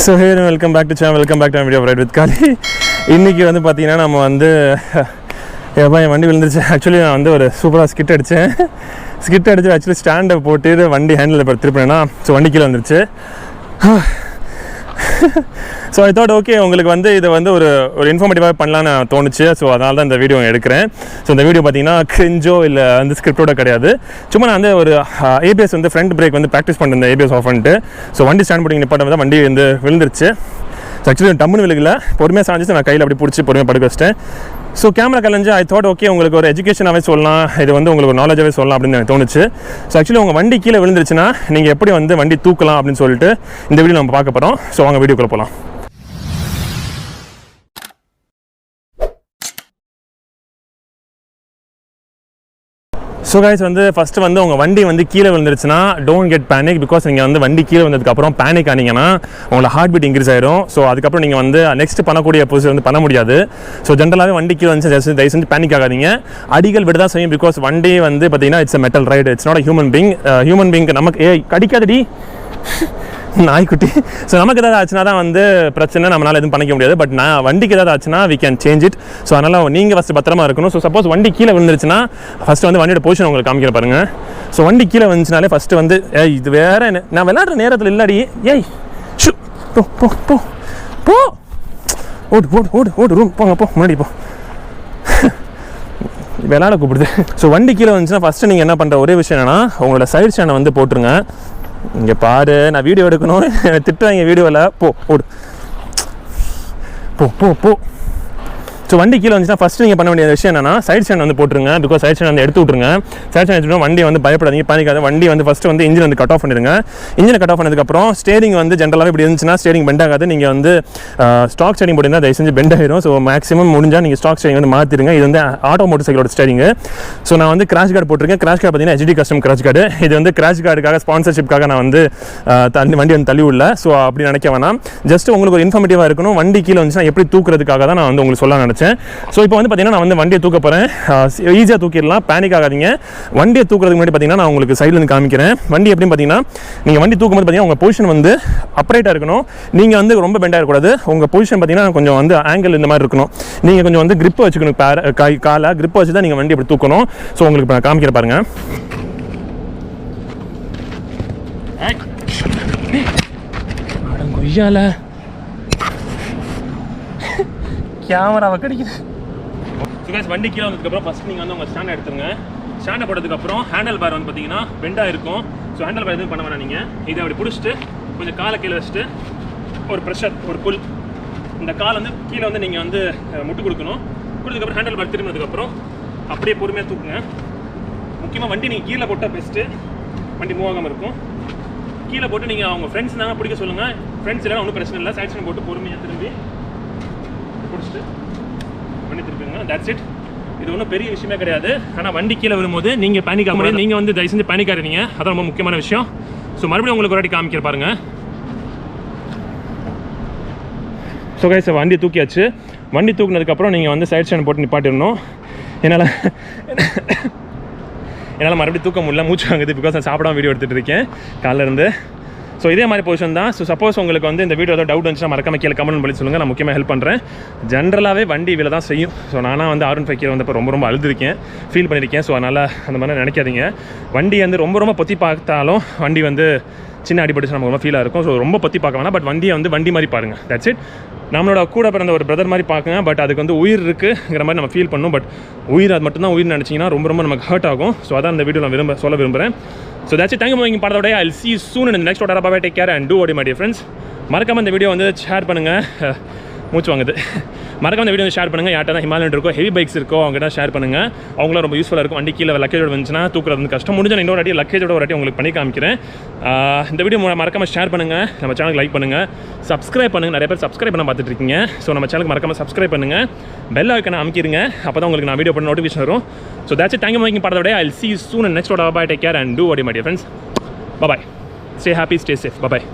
So hey welcome back to channel, welcome back to video ride with காலி. இன்றைக்கி வந்து பார்த்தீங்கன்னா நம்ம வந்து எப்போ என் வண்டி விழுந்துருச்சு. ஆக்சுவலி நான் வந்து ஒரு சூப்பராக ஸ்கிட் அடித்தேன். ஆக்சுவலி ஸ்டாண்டை போட்டு வண்டி ஹேண்டில் திருப்பினேன்னா ஸோ வண்டி கீழே வந்துருச்சு. ஸோ ஐ தாட் ஓகே உங்களுக்கு வந்து இதை வந்து ஒரு இன்ஃபார்மேட்டிவாக பண்ணலான்னு தோணுச்சு. ஸோ அதனால தான் இந்த வீடியோ எடுக்கிறேன். ஸோ இந்த வீடியோ பார்த்தீங்கன்னா கிரிஞ்சோ இல்லை வந்து ஸ்கிரிப்டோட கிடையாது. சும்மா நான் வந்து ஒரு ஏபிஎஸ் வந்து ஃப்ரண்ட் பிரேக் வந்து ப்ராக்டிஸ் பண்ணிருந்தேன் ஏபிஎஸ் ஆஃப் பண்ணிட்டு. ஸோ வண்டி ஸ்டாண்ட் போட்டிங்க நிப்பாட்டம் தான் வண்டி வந்து விழுந்துருச்சு. ஸோ ஆக்சுவலி டம்முன்னு விழுகல, பொறுமையாக சாஞ்சிச்சு நான் கையில் அப்படி பிடிச்சி பொறுமையாக படுக்க வச்சிட்டேன். ஸோ கேமரா கலைஞ்சு ஐ தாட் ஓகே உங்களுக்கு ஒரு எஜுகேஷனாகவே சொல்லலாம், இது வந்து உங்களுக்கு ஒரு நாலேஜாகவே சொல்லலாம் அப்படின்னு எனக்கு தோணுச்சு. ஸோ ஆக்சுவலி உங்கள் வண்டி கீழே விழுந்துருச்சுன்னா நீங்கள் எப்படி வந்து வண்டி தூக்கலாம் அப்படின்னு சொல்லிட்டு இந்த வீடியோ நம்ம பார்க்க போகிறோம். ஸோ வாங்க வீடியோக்குள்ளே போகலாம். ஸோ கைஸ் வந்து ஃபஸ்ட்டு வந்து உங்கள் வண்டி வந்து கீழே விழுந்துருச்சுன்னா டோன்ட் கெட் பேனிக். பிகாஸ் நீங்கள் வந்து வண்டி கீழே வந்ததுக்கப்புறம் பேனிக் ஆனீங்கன்னா உங்களோட ஹார்ட் பீட் இன்க்ரீஸ் ஆயிரும். ஸோ அதுக்கப்புறம் நீங்கள் வந்து நெக்ஸ்ட் பண்ணக்கூடிய ப்ரொசீஜர் வந்து பண்ண முடியாது. ஸோ ஜென்ரலாகவே வண்டி கீழே வந்து தயவு செஞ்சு பேனிக் ஆகாதீங்க. அடிகள் விட தான் செய்யும். பிகாஸ் வண்டி வந்து பார்த்தீங்கன்னா it's metal right, it's not human being. Human பீங்க்கு நமக்கு கடிக்காதடி நாய்க்குட்டி. ஸோ நமக்கு ஏதாவது ஆச்சுன்னா தான் வந்து பிரச்சனை, நம்மளால் எதுவும் பண்ணிக்க முடியாது. பட் நான் வண்டிக்கு ஏதாவது ஆச்சுன்னா we can change it. So அதனால் நீங்கள் ஃபஸ்ட்டு பத்திரமா இருக்கணும். ஸோ சப்போஸ் வண்டி கீழே விழுந்துருச்சுன்னா ஃபஸ்ட்டு வந்து வண்டியோட பொசிஷன் உங்களுக்கு காமிக்கிற பாருங்கள். ஸோ வண்டி கீழே வந்துச்சுனாலே ஃபஸ்ட்டு வந்து இது வேறு என்ன நான் விளையாடுற நேரத்தில் இல்லாடி ஷூ போ போ போ போ ஓடு ஓடு ஓடு ஓடு ரூம் போங்க போ முன்னாடி போ விளையாட கூப்பிடுது. ஸோ வண்டி கீழே வந்துச்சுன்னா ஃபஸ்ட்டு நீங்கள் என்ன பண்ணுற ஒரே விஷயம் என்னென்னா உங்களோட சைடு ஸ்டாண்டை வந்து போட்டுருங்க. இங்கே பாரு, நான் வீடியோ எடுக்கணும் திட்டுவாங்க வீடியோவில். போ ஓடு போ போ போ. ஸோ வண்டி கீழே வந்துச்சுன்னா ஃபஸ்ட்டு நீங்கள் பண்ண வேண்டிய விஷயம் என்னன்னா சைட் ஸ்டாண்ட் வந்து போட்டுருங்க. பிகாஸ் சைட் ஸ்டாண்ட் வந்து எடுத்து விட்ருங்க. சைட் ஸ்டாண்ட் எடுத்துட்டு வண்டி வந்து பயப்படாதீங்க, பானிக்காத. வண்டி வந்து ஃபஸ்ட்டு வந்து இன்ஜின் வந்து கட் ஆஃப் பண்ணிடுங்க. இன்ஜினை கட் ஆஃப் பண்ணதுக்கப்புறம் ஸ்டேரிங் வந்து ஜென்ரலாகவே இப்படி இருந்துச்சுன்னா ஸ்டேரிங் பெண்ட் ஆகாது. நீங்கள் வந்து ஸ்டாக் ஸ்டேரிங் போட்டிங்கன்னா தயவு செஞ்சு பெண்ட் ஆகிடும். ஸோ மேக்ஸிமம் முடிஞ்சால் நீங்கள் ஸ்டாக் ஸ்டேரிங் வந்து மாற்றிடுங்க. இது வந்து ஆட்டோ மோட்டர் சைக்கிளோட ஸ்டேரிங்கு. ஸோ நான் வந்து கிராஷ் கார்டு போட்டிருக்கேன். கிராஷ் கார்டு பார்த்தீங்கன்னா HD கஸ்டம் கிராஷ் கார்டு. இது வந்து கிராஷ் கார்டுக்காக ஸ்பான்சர்ஷிப்காக நான் வந்து வண்டி வந்து தள்ளி விடல. ஸோ அப்படி நினைக்க வேணாம். ஜஸ்ட் உங்களுக்கு ஒரு இன்ஃபார்மேட்டிவாக இருக்கணும். வண்டி கீழே வந்துச்சுன்னா எப்படி தூக்குறதுக்காக தான் நான் வந்து உங்களுக்கு சொல்ல நினச்சேன். ஸோ இப்போ வந்து பார்த்தீங்கன்னா நான் வந்து வண்டியை தூக்க போகிறேன். ஈஸியாக தூக்கிடலாம், பேனிக் ஆகாதீங்க. வண்டியை தூக்குறதுக்கு முன்னாடி பார்த்தீங்கன்னா நான் உங்களுக்கு சைட்லேருந்து காமிக்கிறேன். வண்டி எப்படின்னு பார்த்தீங்கன்னா நீங்கள் வண்டி தூக்கும்போது பார்த்தீங்கன்னா உங்கள் பொசிஷன் வந்து அப்ரைட்டாக இருக்கணும். நீங்கள் வந்து ரொம்ப பெண்டாக இருக்கக்கூடாது. உங்கள் பொசிஷன் பார்த்தீங்கன்னா கொஞ்சம் வந்து ஆங்கிள் இந்த மாதிரி இருக்கணும். நீங்கள் கொஞ்சம் வந்து கிரிப்பை வச்சுக்கணும். காலை கிரிப்பை வச்சு தான் நீங்கள் வண்டி எப்படி தூக்கணும். ஸோ உங்களுக்கு இப்போ நான் காமிக்கிற பாருங்கள். கொய்யால கேமராவை கிடைக்குது. வண்டி கீழே வந்ததுக்கப்புறம் ஃபஸ்ட் நீங்கள் வந்து உங்கள் ஸ்டாண்டை எடுத்துருங்க. ஸ்டாண்டை போட்டதுக்கப்புறம் ஹேண்டில் பார் வந்து பார்த்தீங்கன்னா பெண்டாக இருக்கும். ஸோ ஹேண்டில் பார் எதுவும் பண்ண வேணாம். நீங்கள் இதை அப்படி பிடிச்சிட்டு கொஞ்சம் காலை கீழே வச்சுட்டு ஒரு ப்ரெஷர் ஒரு புல், இந்த கால் வந்து கீழே வந்து நீங்கள் வந்து முட்டு கொடுக்கணும். கொடுத்ததுக்கப்புறம் ஹேண்டில் பார் திரும்பினதுக்கப்புறம் அப்படியே பொறுமையாக தூக்குங்க. முக்கியமாக வண்டி நீங்கள் கீழே போட்டால் பெஸ்ட்டு, வண்டி மூவ் ஆகாமல் இருக்கும். கீழே போட்டு நீங்கள் அவங்க ஃப்ரெண்ட்ஸ் தானே பிடிக்க சொல்லுங்கள். ஃப்ரெண்ட்ஸ் எல்லாம் ஒன்றும் பிரச்சனை இல்லை. சைட் ஸ்டாண்ட் போட்டு பொறுமையாக திரும்பி பிடிச்சிட்டு வண்டி திருப்பிங்க. That's it. இது ஒன்றும் பெரிய விஷயமே கிடையாது. ஆனால் வண்டி கீழே வரும்போது நீங்கள் பேனிக் ஆக முடியாது. நீங்கள் வந்து தயவு செஞ்சு பேனிக் ஆகிறீங்க, அதான் ரொம்ப முக்கியமான விஷயம். ஸோ மறுபடியும் உங்களுக்கு ஒரு வாட்டி காமிக்கிற பாருங்கள். ஸோ கைஸ் வண்டி தூக்கியாச்சு. வண்டி தூக்கினதுக்கப்புறம் நீங்கள் வந்து சைட் ஸ்டாண்ட் போட்டு நிப்பாட்டிடணும். என்னால் மறுபடியும் தூக்க முடியல, மூச்சு வாங்குது. பிகாஸ் நான் சாப்பிடாம வீடியோ எடுத்துகிட்டு இருக்கேன் காலையிலேருந்து. ஸோ இதே மாதிரி பொசிஷன் தான். ஸோ சப்போஸ் உங்களுக்கு வந்து இந்த வீடியோ ஏதாவது டவுட் வந்துச்சுன்னா மறக்காம கீழே கமெண்ட் பண்ணி சொல்லுங்கள், நான் முக்கியமாக ஹெல்ப் பண்ணுறேன். ஜென்ரலாகவே வண்டி இதில் தான் செய்யும். ஸோ நானாக வந்து R15 கீழே வந்து இப்போ ரொம்ப அழுதுருக்கேன், ஃபீல் பண்ணியிருக்கேன். ஸோ அதனால் அந்த மாதிரி நினைக்காதீங்க. வண்டி வந்து ரொம்ப பொத்தி பார்த்தாலும் வண்டி வந்து சின்ன அடிபட்டுச்சு நமக்கு ரொம்ப ஃபீலாக இருக்கும். ஸோ ரொம்ப பற்றி பார்க்க வேணாம். பட் வண்டியை வந்து வண்டி மாதிரி பாருங்கள். That's it. நம்மளோட கூட பிறந்த ஒரு பிரதர் மாதிரி பார்க்குங்க. பட் அதுக்கு வந்து உயிர் இருக்குங்கிற மாதிரி நம்ம ஃபீல் பண்ணணும். பட் உயிர் அது மட்டும்தான் உயிர் நினச்சிங்கன்னா ரொம்ப நமக்கு ஹர்ட் ஆகும். ஸோ அதான் இந்த வீடியோ நான் சொல்ல விரும்புகிறேன். So that's it. Thank you for watching part of the day. I'll see you soon in the next one. Bye. Take care and do what you my dear friends. மறக்காம இந்த video வந்து share பண்ணுங்க. மூச்சு வாங்குது. மறக்காம இந்த video வந்து share பண்ணுங்க. யார்ட்டா ஹிமாலயன் இருக்கோ, ஹெவி பைக்ஸ் இருக்கோ, அவங்ககிட்ட ஷேர் பண்ணுங்க. அவங்களும் ரொம்ப யூஸ்ஃபுல்லாக இருக்கும். வண்டி கீழே லக்கேஜோட வந்துச்சுன்னா தூக்குறது வந்து கஷ்டம். முடிஞ்ச இன்னொரு வாட்டி லக்கேஜோட ஒரு வாட்டி உங்களுக்கு பண்ணி காமிக்கிறேன். இந்த வீடியோ மறக்காம ஷேர் பண்ணுங்க. நம்ம சேனலுக்கு லைக் பண்ணுங்க, சப்ஸ்கிரைப் பண்ணுங்க. நிறைய பேர் சப்ஸ்கிரைப் பண்ண பார்த்துட்டு இருக்கீங்க. ஸோ நம்ம சேனலுக்கு மறக்காம சப்ஸ்கிரைப் பண்ணுங்க. பெல் ஐக்கனை அமுக்கிடுங்க. அப்போ தான் உங்களுக்கு நான் வீடியோ பண்ண நோட்டிஃபிகேஷன் வரும். So that's it. Thank you for watching part of the day. I'll see you soon in the next one. Bye. Take care and do what you my dear friends. Bye bye. Stay happy, stay safe. Bye bye.